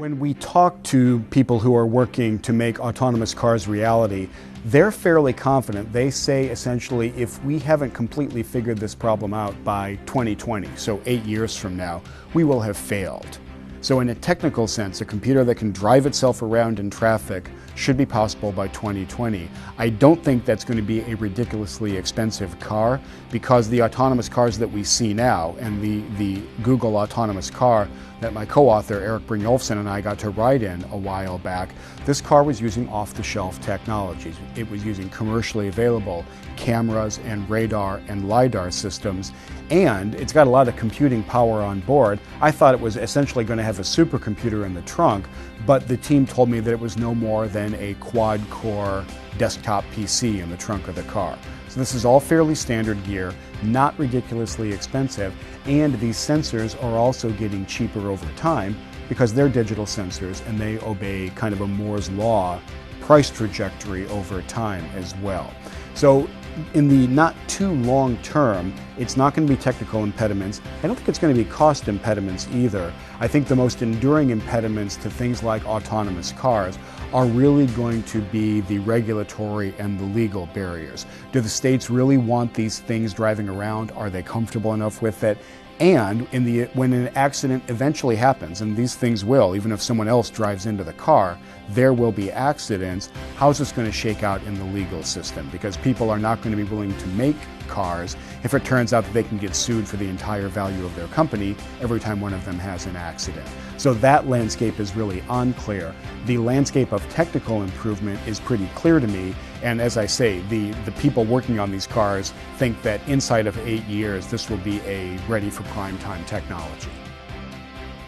When we talk to people who are working to make autonomous cars reality, they're fairly confident. They say essentially, if we haven't completely figured this problem out by 2020, so 8 years from now, we will have failed. So in a technical sense, a computer that can drive itself around in traffic should be possible by 2020. I don't think that's going to be a ridiculously expensive car, because the autonomous cars that we see now, and the Google autonomous car that my co-author Eric Brynjolfsson and I got to ride in a while back, this car was using off-the-shelf technologies. It was using commercially available cameras and radar and LiDAR systems, and it's got a lot of computing power on board. I thought it was essentially going to have a supercomputer in the trunk, but the team told me that it was no more than a quad-core desktop PC in the trunk of the car. So this is all fairly standard gear, not ridiculously expensive, and these sensors are also getting cheaper over time because they're digital sensors and they obey kind of a Moore's law price trajectory over time as well. So in the not too long term, it's not going to be technical impediments. I don't think it's going to be cost impediments either. I think the most enduring impediments to things like autonomous cars are really going to be the regulatory and the legal barriers. Do the states really want these things driving around? Are they comfortable enough with it? And when an accident eventually happens, and these things will, even if someone else drives into the car, there will be accidents. How's this going to shake out in the legal system? Because people are not going to be willing to make cars if it turns out that they can get sued for the entire value of their company every time one of them has an accident. So that landscape is really unclear. The landscape of technical improvement is pretty clear to me, and as I say, the people working on these cars think that inside of 8 years this will be a ready for prime time technology.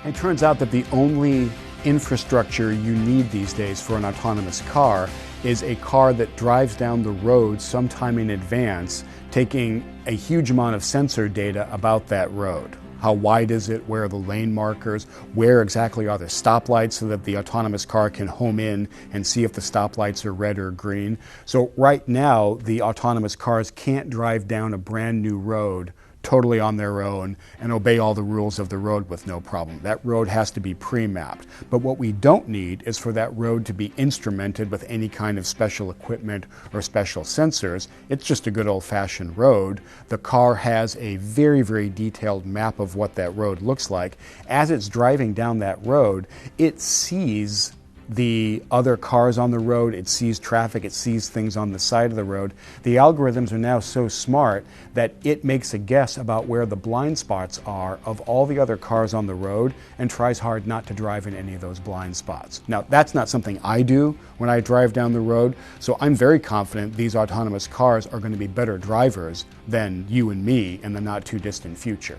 It turns out that the only infrastructure you need these days for an autonomous car is a car that drives down the road sometime in advance, taking a huge amount of sensor data about that road. How wide is it? Where are the lane markers? Where exactly are the stoplights so that the autonomous car can home in and see if the stoplights are red or green? So right now, the autonomous cars can't drive down a brand new road totally on their own and obey all the rules of the road with no problem. That road has to be pre-mapped. But what we don't need is for that road to be instrumented with any kind of special equipment or special sensors. It's just a good old-fashioned road. The car has a very, very detailed map of what that road looks like. As it's driving down that road, it sees the other cars on the road, it sees traffic, it sees things on the side of the road. The algorithms are now so smart that it makes a guess about where the blind spots are of all the other cars on the road and tries hard not to drive in any of those blind spots. Now, that's not something I do when I drive down the road, so I'm very confident these autonomous cars are going to be better drivers than you and me in the not too distant future.